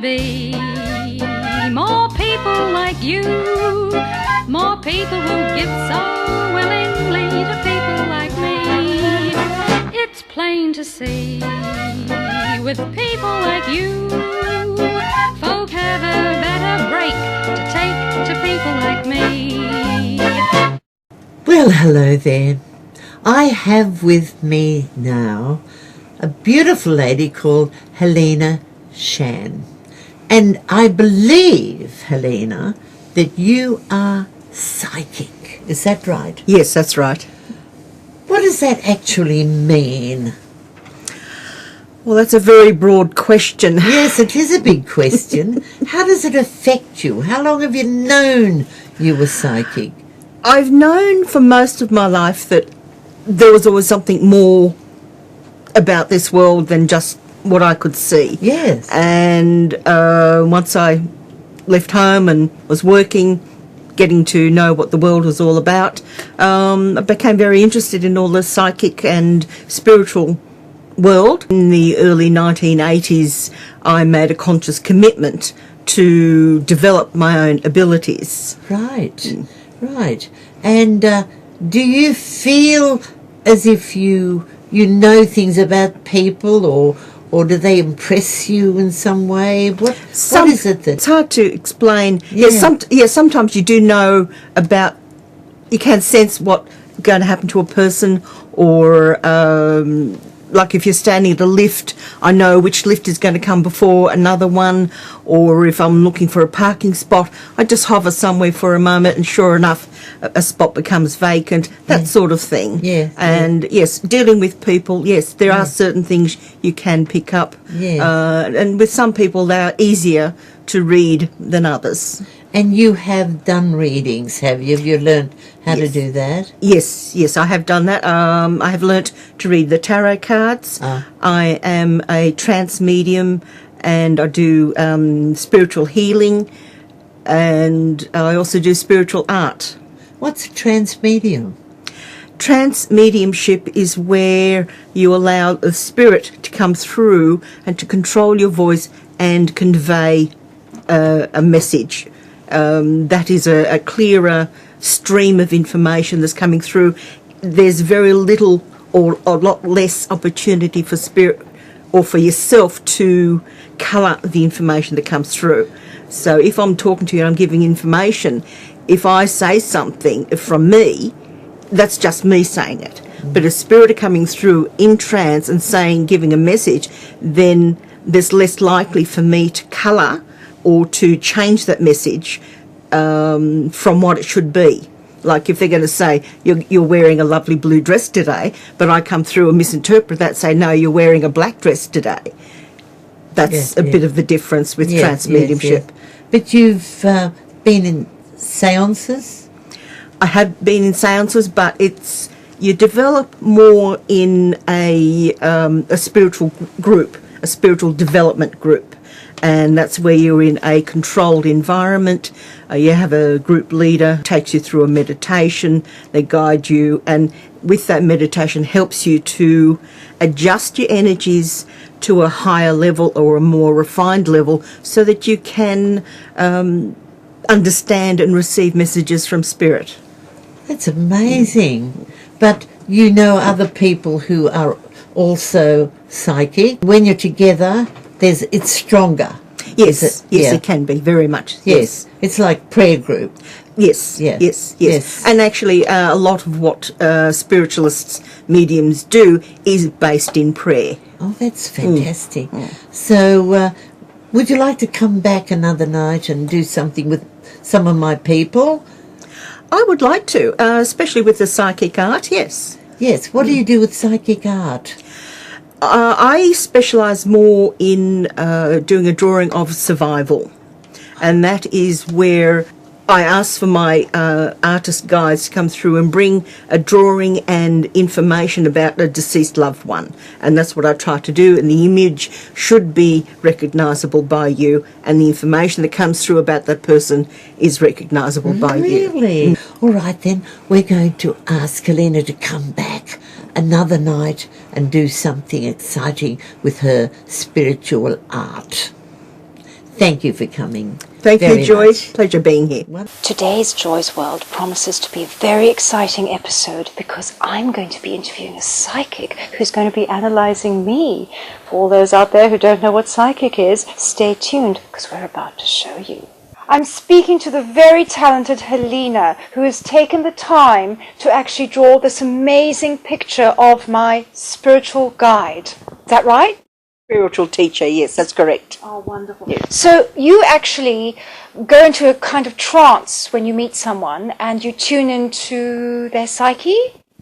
be more people like you, more people who give so willingly to people like me. It's plain to see, with people like you, folk have a better break to take to people like me. Well, hello there. I have with me now a beautiful lady called Helena Shan. And I believe, Helena, that you are psychic. Is that right? Yes, that's right. What does that actually mean? Well, that's a very broad question. Yes, it is a big question. How does it affect you? How long have you known you were psychic? I've known for most of my life that there was always something more about this world than just what I could see. Yes. And once I left home and was working, getting to know what the world was all about, I became very interested in all the psychic and spiritual world. In the early 1980s, I made a conscious commitment to develop my own abilities. Right, right. And do you feel as if you know things about people, or do they impress you in some way? What is it that... It's hard to explain. Yeah. Sometimes you do know about... You can sense what's going to happen to a person, or... like if you're standing at a lift, I know which lift is going to come before another one, or if I'm looking for a parking spot, I just hover somewhere for a moment and sure enough a spot becomes vacant, that sort of thing. Yeah. And yes, dealing with people, yes, there are certain things you can pick up. Yeah. And with some people they are easier to read than others. And you have done readings, have you? Have you learned how to do that? Yes, I have done that. I have learnt to read the tarot cards. I am a trance medium, and I do spiritual healing, and I also do spiritual art. What's a trance medium? Trance mediumship is where you allow the spirit to come through and to control your voice and convey a message. That is a clearer stream of information that's coming through. There's very little or a lot less opportunity for spirit or for yourself to colour the information that comes through. So if I'm talking to you and I'm giving information, if I say something from me, that's just me saying it. But if spirit are coming through in trance and giving a message, then there's less likely for me to colour or to change that message from what it should be. Like if they're going to say, you're wearing a lovely blue dress today, but I come through and misinterpret that, say, no, you're wearing a black dress today. That's a bit of the difference with trance mediumship. Yes. But you've been in seances? I have been in seances, but you develop more in a spiritual group, a spiritual development group. And that's where you're in a controlled environment. You have a group leader, takes you through a meditation, they guide you, and with that meditation helps you to adjust your energies to a higher level or a more refined level so that you can understand and receive messages from spirit. That's amazing. But you know other people who are also psychic. When you're together, it's stronger. Yes, it can be, very much. Yes. It's like prayer group. Yes. And actually, a lot of what spiritualists, mediums do is based in prayer. Oh, that's fantastic. So, would you like to come back another night and do something with some of my people? I would like to, especially with the psychic art, yes. Yes. What do you do with psychic art? I specialise more in doing a drawing of survival, and that is where I ask for my artist guides to come through and bring a drawing and information about a deceased loved one, and that's what I try to do, and the image should be recognisable by you, and the information that comes through about that person is recognisable by you. Really? All right, then we're going to ask Helena to come back another night and do something exciting with her spiritual art. Thank you for coming. Thank you, very Joyce. much. Pleasure being here. Today's Joy's World promises to be a very exciting episode because I'm going to be interviewing a psychic who's going to be analysing me. For all those out there who don't know what psychic is, stay tuned because we're about to show you. I'm speaking to the very talented Helena, who has taken the time to actually draw this amazing picture of my spiritual guide. Is that right? Spiritual teacher, yes, that's correct. Oh, wonderful. Yes. So you actually go into a kind of trance when you meet someone and you tune into their psyche?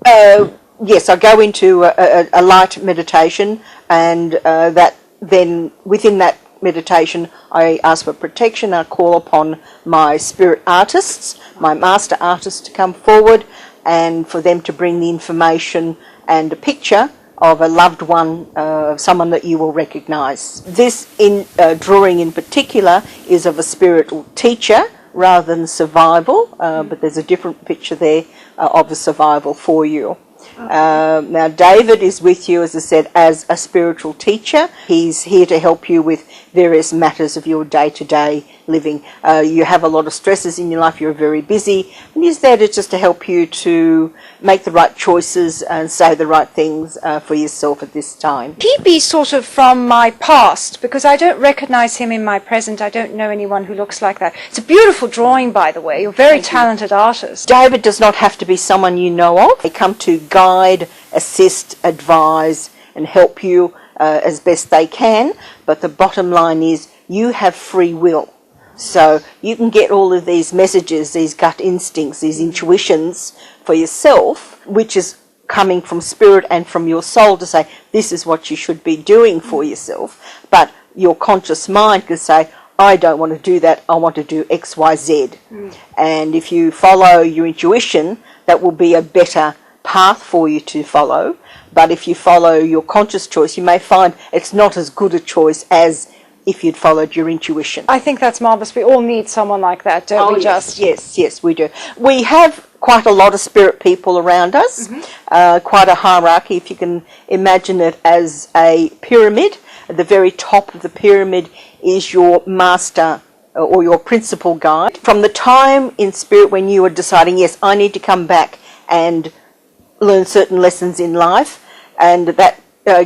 Yes, I go into a light meditation, and that then within that meditation I ask for protection. I call upon my spirit artists, my master artists, to come forward and for them to bring the information and a picture of a loved one, someone that you will recognise. This drawing in particular is of a spiritual teacher rather than survival, but there's a different picture there of a survival for you. Now David is with you, as I said, as a spiritual teacher. He's here to help you with various matters of your day-to-day living. You have a lot of stresses in your life, you're very busy, and he's there just to help you to make the right choices and say the right things for yourself at this time. He be sort of from my past, because I don't recognise him in my present. I don't know anyone who looks like that. It's a beautiful drawing, by the way. You're a very talented artist. David does not have to be someone you know of. They come to guide, assist, advise and help you as best they can, but the bottom line is you have free will. So you can get all of these messages, these gut instincts, these intuitions for yourself, which is coming from spirit and from your soul to say, this is what you should be doing for yourself. But your conscious mind can say, I don't want to do that, I want to do X, Y, Z. And if you follow your intuition, that will be a better path for you to follow. But if you follow your conscious choice, you may find it's not as good a choice as if you'd followed your intuition. I think that's marvellous. We all need someone like that, don't we? Yes, we do. We have quite a lot of spirit people around us, quite a hierarchy. If you can imagine it as a pyramid, at the very top of the pyramid is your master or your principal guide. From the time in spirit when you are deciding, yes, I need to come back and learn certain lessons in life, and that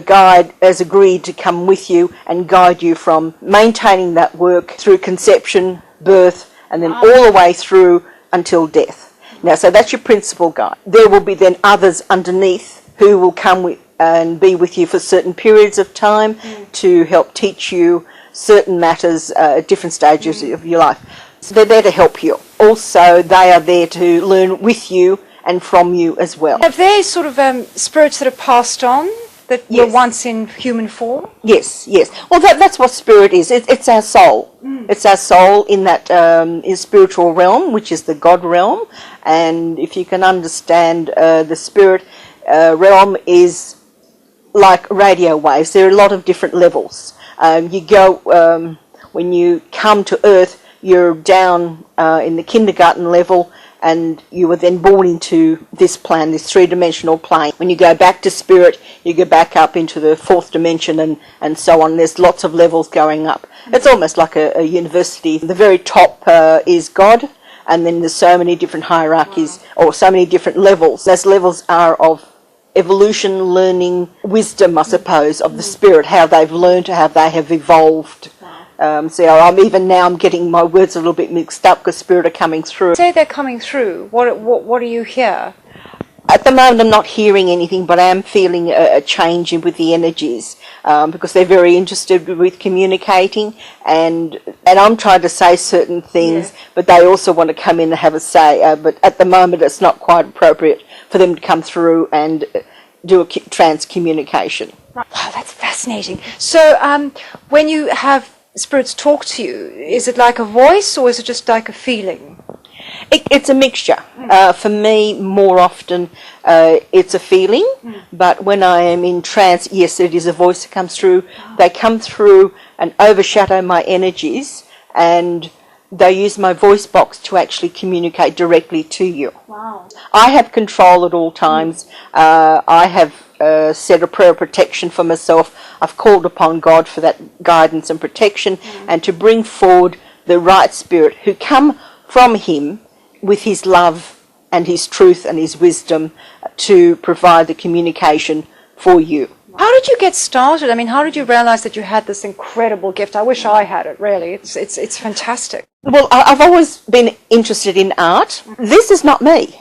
guide has agreed to come with you and guide you from maintaining that work through conception, birth, and then all the way through until death. Now, so that's your principal guide. There will be then others underneath who will come with and be with you for certain periods of time to help teach you certain matters at different stages of your life. So they're there to help you. Also, they are there to learn with you and from you as well. Have they sort of spirits that are passed on that were once in human form? Yes. Well, that's what spirit is. It's our soul. It's our soul in that in spiritual realm, which is the God realm. And if you can understand the spirit realm is like radio waves. There are a lot of different levels. You go, when you come to Earth, you're down in the kindergarten level, and you were then born into this plane, this three-dimensional plane. When you go back to spirit, you go back up into the fourth dimension and so on. There's lots of levels going up. It's almost like a university. The very top is God, and then there's so many different hierarchies, or so many different levels. Those levels are of evolution, learning, wisdom, I suppose, of the spirit, how they've learned, how they have evolved. So I'm getting my words a little bit mixed up because spirit are coming through. Say they're coming through. What do you hear? At the moment I'm not hearing anything, but I am feeling a change with the energies because they're very interested with communicating, and I'm trying to say certain things, but they also want to come in and have a say. But at the moment it's not quite appropriate for them to come through and do a trans communication. Wow, that's fascinating. So when you have spirits talk to you, is it like a voice or is it just like a feeling? It's a mixture. For me, more often, it's a feeling, but when I am in trance, yes, it is a voice that comes through. They come through and overshadow my energies, and they use my voice box to actually communicate directly to you. Wow. I have control at all times. I have said a prayer of protection for myself, I've called upon God for that guidance and protection, and to bring forward the right spirit who come from him with his love and his truth and his wisdom to provide the communication for you. How did you get started? I mean, how did you realize that you had this incredible gift? I wish I had it, really. It's fantastic. Well, I've always been interested in art. This is not me.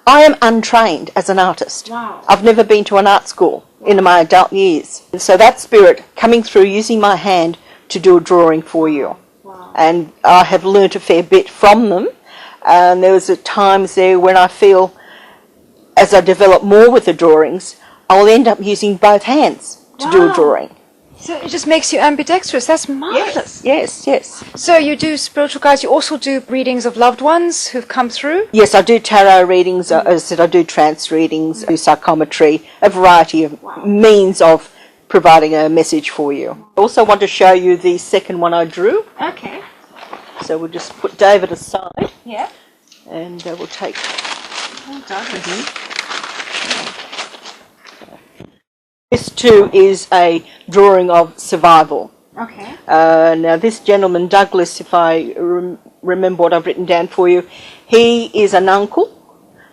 I am untrained as an artist. Wow. I've never been to an art school in my adult years. And so that spirit coming through, using my hand to do a drawing for you. Wow. And I have learnt a fair bit from them. And there was times there when I feel, as I develop more with the drawings, I'll end up using both hands to do a drawing. So it just makes you ambidextrous. That's marvelous. Yes. So you do spiritual guides. You also do readings of loved ones who've come through. Yes, I do tarot readings. As I said, I do trance readings, I do psychometry, a variety of means of providing a message for you. I also want to show you the second one I drew. Okay. So we'll just put David aside. Yeah. And we'll take... This too is a drawing of survival. Okay. Now this gentleman, Douglas, if I remember what I've written down for you, he is an uncle,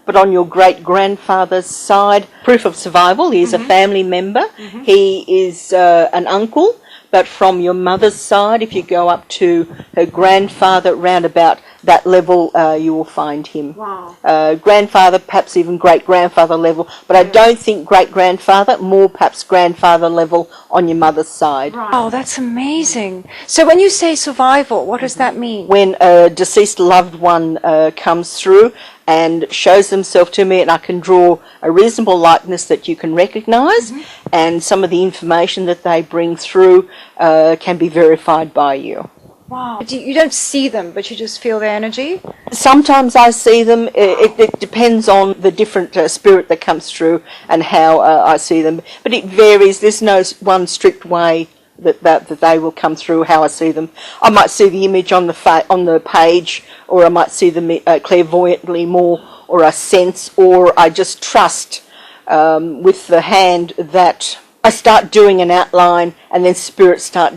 but on your great-grandfather's side, proof of survival, he is a family member. He is an uncle, but from your mother's side, if you go up to her grandfather, round about that level, you will find him. Wow. Grandfather, perhaps even great-grandfather level, but I don't think great-grandfather, more perhaps grandfather level on your mother's side. Oh, that's amazing. So when you say survival, what does that mean? When a deceased loved one comes through and shows themselves to me, and I can draw a reasonable likeness that you can recognise, and some of the information that they bring through can be verified by you. Wow. You don't see them, but you just feel their energy? Sometimes I see them. It depends on the different spirit that comes through and how I see them. But it varies. There's no one strict way that they will come through, how I see them. I might see the image on the page, or I might see them clairvoyantly more, or I sense, or I just trust with the hand that I start doing an outline, and then spirits start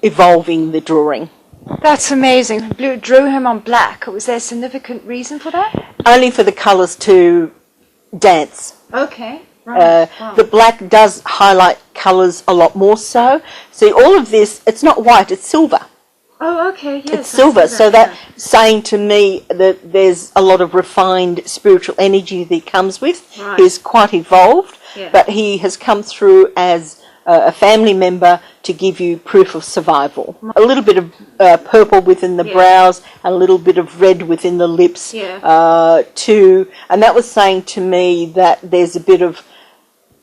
evolving the drawing. That's amazing. You drew him on black. Was there a significant reason for that? Only for the colours to dance. Okay. Right. Wow. The black does highlight colours a lot more so. See, all of this, it's not white, it's silver. Oh, okay, yes. It's silver, so that's saying to me that there's a lot of refined spiritual energy that he comes with. Right. He's quite evolved, Yeah. but he has come through as a family member to give you proof of survival. A little bit of purple within the brows, and a little bit of red within the lips, too. And that was saying to me that there's a bit of...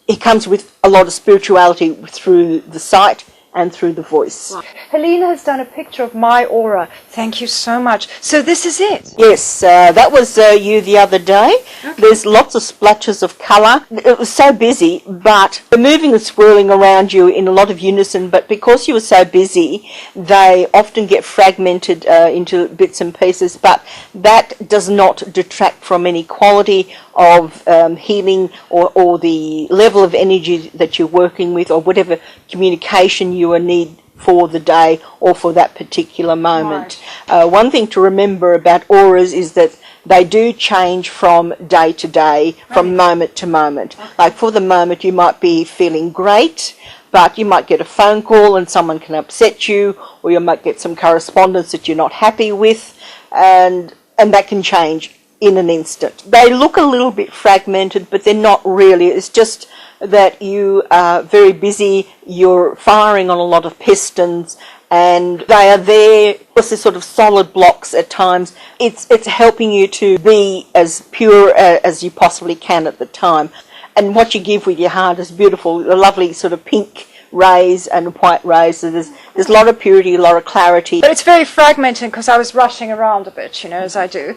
He comes with a lot of spirituality through the sight and through the voice. Helena has done a picture of my aura. Thank you so much. So this is it? Yes, that was you the other day. Okay. There's lots of splotches of colour. It was so busy, but they're moving and swirling around you in a lot of unison, but because you were so busy, they often get fragmented into bits and pieces, but that does not detract from any quality of healing or the level of energy that you're working with, or whatever communication you need for the day or for that particular moment. Right. One thing to remember about auras is that they do change from day to day, from moment to moment. Okay. Like for the moment you might be feeling great, but you might get a phone call and someone can upset you, or you might get some correspondence that you're not happy with, and that can change in an instant. They look a little bit fragmented, but they're not really. It's just that you are very busy, you're firing on a lot of pistons, and they are there. It's the sort of solid blocks at times. It's helping you to be as pure as you possibly can at the time. And what you give with your heart is beautiful, a lovely sort of pink rays and white rays. So there's a lot of purity, a lot of clarity. But it's very fragmented because I was rushing around a bit, as I do.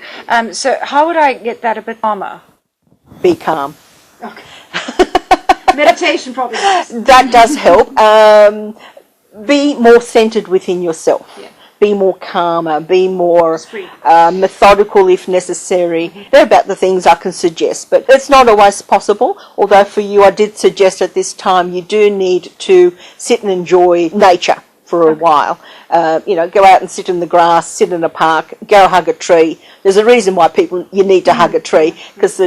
So how would I get that a bit calmer? Be calm. Okay. Meditation probably does. That does help. Be more centered within yourself. Yeah. be more calmer, be more methodical if necessary. They're about the things I can suggest, but it's not always possible. Although for you, I did suggest at this time you do need to sit and enjoy nature for a while. Go out and sit in the grass, sit in a park, go hug a tree. There's a reason why you need to hug a tree, because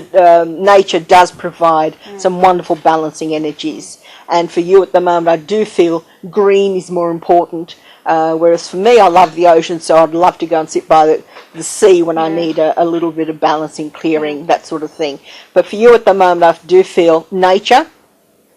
nature does provide some wonderful balancing energies. And for you at the moment, I do feel green is more important. Whereas for me, I love the ocean, so I'd love to go and sit by the sea when I need a little bit of balancing, clearing, that sort of thing. But for you at the moment, I do feel nature.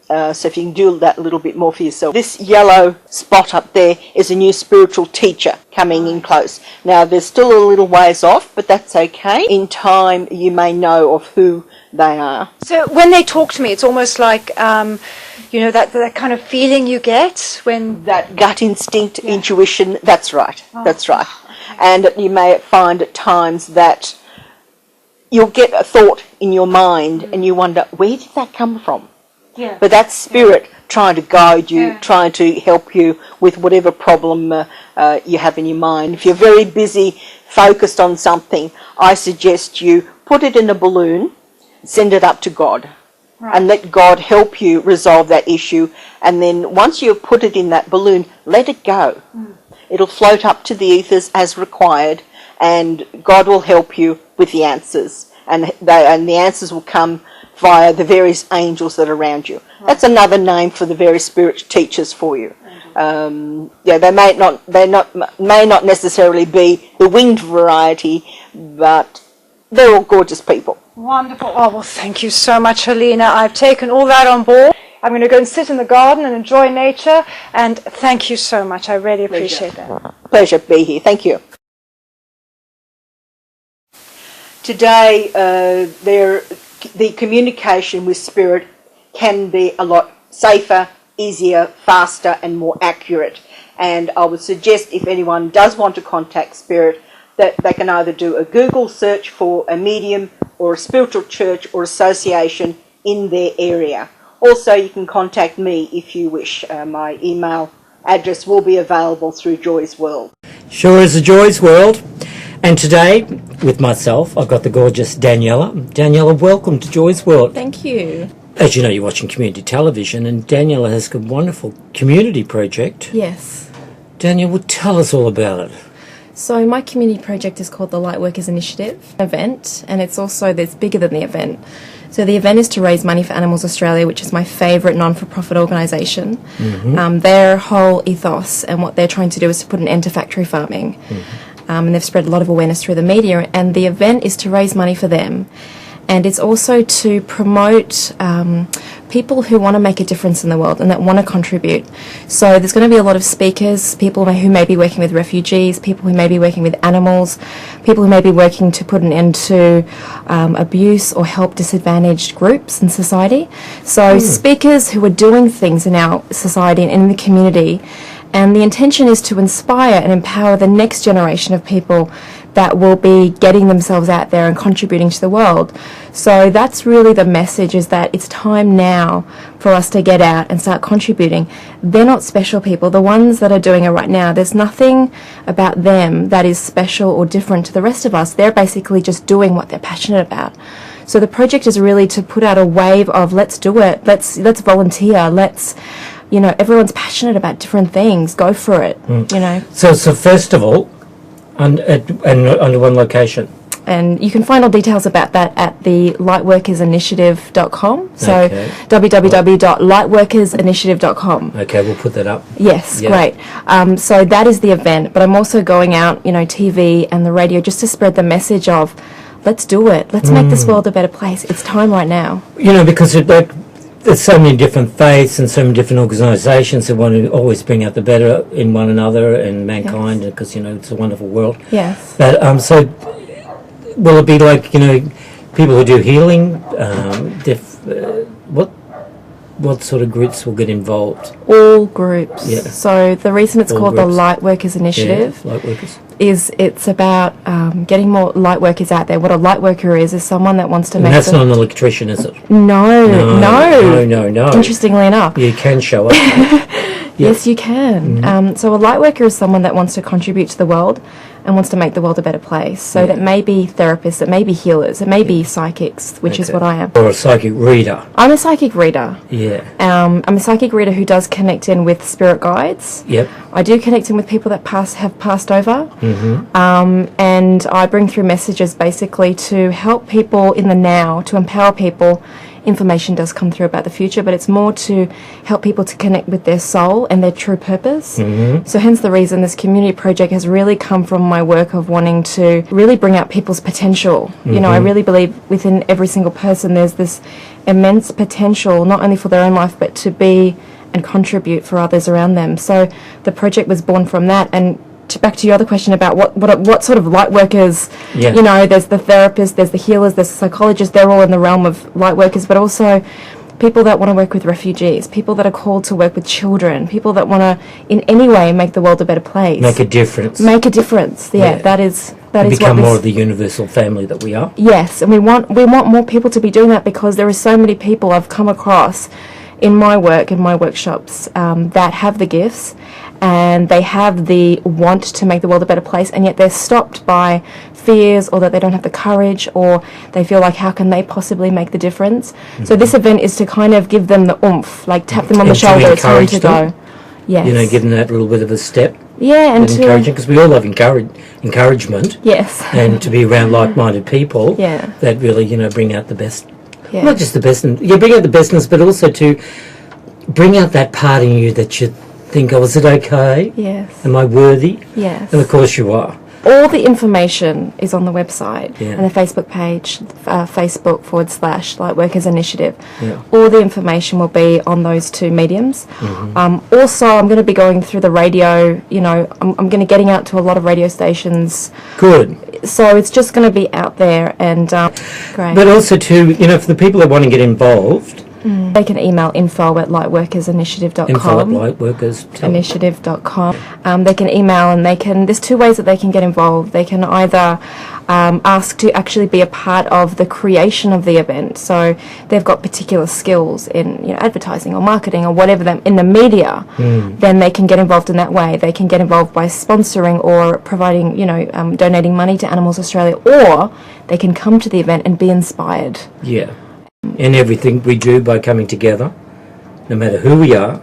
So if you can do that a little bit more for yourself. This yellow spot up there is a new spiritual teacher coming in close. Now, there's still a little ways off, but that's okay. In time, you may know of who they are. So when they talk to me, it's almost like, that kind of feeling you get when... That gut instinct, intuition, that's right, that's right. And you may find at times that you'll get a thought in your mind and you wonder, where did that come from? Yeah. But that's spirit trying to guide you, trying to help you with whatever problem you have in your mind. If you're very busy, focused on something, I suggest you put it in a balloon, send it up to God, and let God help you resolve that issue. And then once you've put it in that balloon, let it go. It'll float up to the ethers as required, and God will help you with the answers. And the answers will come via the various angels that are around you. That's another name for the various spirit teachers for you. They may not necessarily be the winged variety, but they're all gorgeous people. Wonderful. Oh, well, thank you so much, Helena. I've taken all that on board. I'm going to go and sit in the garden and enjoy nature, and thank you so much. I really appreciate that. Pleasure to be here. Thank you. Today, the communication with spirit can be a lot safer, easier, faster and more accurate. And I would suggest if anyone does want to contact spirit, that they can either do a Google search for a medium or a spiritual church or association in their area. Also, you can contact me if you wish. My email address will be available through Joy's World. Sure is a Joy's World. And today, with myself, I've got the gorgeous Daniela. Daniela, welcome to Joy's World. Thank you. As you know, you're watching community television, and Daniela has a wonderful community project. Yes. Daniela, tell us all about it. So my community project is called the Lightworkers Initiative event, and it's bigger than the event. So the event is to raise money for Animals Australia, which is my favourite non-for-profit organisation. Mm-hmm. Their whole ethos and what they're trying to do is to put an end to factory farming. Mm-hmm. And they've spread a lot of awareness through the media, and the event is to raise money for them. And it's also to promote people who want to make a difference in the world and that want to contribute. So there's going to be a lot of speakers, people who may be working with refugees, people who may be working with animals, people who may be working to put an end to abuse or help disadvantaged groups in society. So speakers who are doing things in our society and in the community. And the intention is to inspire and empower the next generation of people that will be getting themselves out there and contributing to the world. So that's really the message, is that it's time now for us to get out and start contributing. They're not special people. The ones that are doing it right now, there's nothing about them that is special or different to the rest of us. They're basically just doing what they're passionate about. So the project is really to put out a wave of let's do it, let's volunteer, everyone's passionate about different things. Go for it, So first of all, under one location. And you can find all details about that at the lightworkersinitiative.com. So www.lightworkersinitiative.com. Okay, we'll put that up. Yes, great. So that is the event. But I'm also going out, TV and the radio just to spread the message of let's do it. Let's make this world a better place. It's time right now. Because there's so many different faiths and so many different organisations that want to always bring out the better in one another and mankind, because it's a wonderful world. Yes. But so will it be like people who do healing? What sort of groups will get involved? All groups. Yeah. So the reason it's called the Lightworkers Initiative is it's about getting more light workers out there. What a light worker is someone that wants to make... And that's not an electrician, is it? No. No. Interestingly enough. You can show up. Yes, you can. So a light worker is someone that wants to contribute to the world and wants to make the world a better place. So that may be therapists, it may be healers, it may be psychics, which is what I am. Or a psychic reader. I'm a psychic reader. Yeah. I'm a psychic reader who does connect in with spirit guides. Yep. I do connect in with people that have passed over. And I bring through messages basically to help people in the now, to empower people. Information does come through about the future, but it's more to help people to connect with their soul and their true purpose. So hence the reason this community project has really come from my work of wanting to really bring out people's potential. You know, I really believe within every single person there's this immense potential, not only for their own life, but to be and contribute for others around them. So the project was born from that. And back to your other question about what sort of light workers, you know, there's the therapists, there's the healers, there's the psychologists, they're all in the realm of light workers, but also people that want to work with refugees, people that are called to work with children, people that want to in any way make the world a better place. Make a difference. Make a difference, that is become more of the universal family that we are. Yes, and we want more people to be doing that, because there are so many people I've come across in my work, in my workshops, that have the gifts and they have the want to make the world a better place, and yet they're stopped by fears, or that they don't have the courage, or they feel like, how can they possibly make the difference? So this event is to kind of give them the oomph, like tap them on the shoulder, it's time to go. Yes. You know, give them that little bit of a step. Yeah, and encouraging, because we all love encouragement. Yes. And to be around like-minded people Yeah. that really, you know, bring out the best. Yeah. Not just the best, bring out the bestness, but also to bring out that part in you that you think, oh, is it okay? Yes. Am I worthy? Yes. And of course you are. All the information is on the website Yeah. and the Facebook page, Facebook.com/Lightworkers Initiative. Yeah. All the information will be on those two mediums. Also, I'm going to be going through the radio, you know, I'm going to getting out to a lot of radio stations. Good. So it's just going to be out there, and great. But also too, you know, for the people that want to get involved, They can email info@lightworkersinitiative.com. info@lightworkers.com. They can email, and there's two ways that they can get involved. They can either ask to actually be a part of the creation of the event. So they've got particular skills in, you know, advertising or marketing or whatever in the media. Then they can get involved in that way. They can get involved by sponsoring or providing, you know, donating money to Animals Australia, or they can come to the event and be inspired. Yeah. And everything we do by coming together, no matter who we are,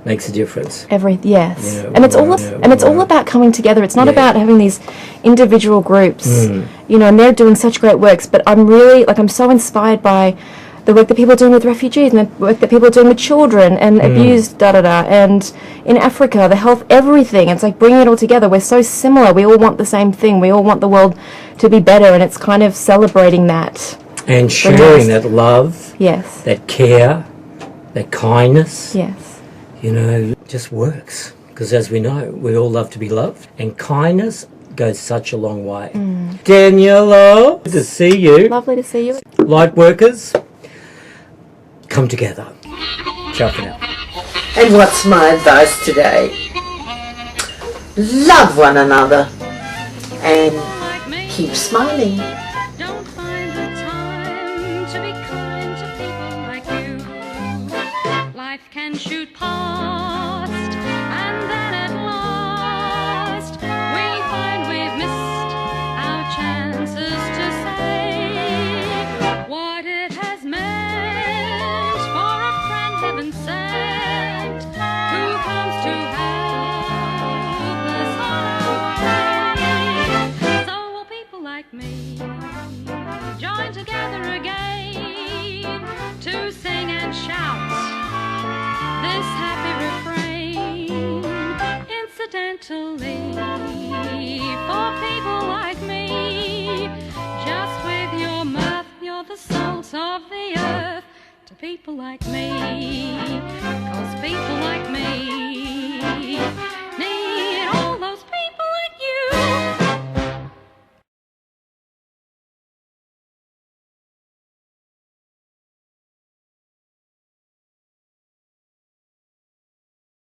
makes a difference. Yes, Yeah, and it's all yeah, it's all about coming together. It's not Yeah. about having these individual groups, you know. And they're doing such great works, but I'm so inspired by the work that people are doing with refugees, and the work that people are doing with children and abused, and in Africa, the health, everything. It's like bringing it all together. We're so similar. We all want the same thing. We all want the world to be better, and it's kind of celebrating that. And sharing that love, Yes. that care, that kindness, Yes. you know, just works. Because as we know, we all love to be loved. And kindness goes such a long way. Daniela, good to see you. Lovely to see you. Light workers, come together. Ciao for now. And what's my advice today? Love one another and Like me, keep smiling. don't find the time to be kind to people like you. Life can shoot past, and then at last we find we've missed our chances to say what it has meant for a friend heaven sent who comes to help us on our way. So will people like me join together again to sing and shout this happy refrain. Incidentally, for people like me, just with your mirth, you're the salt of the earth to people like me. 'Cause people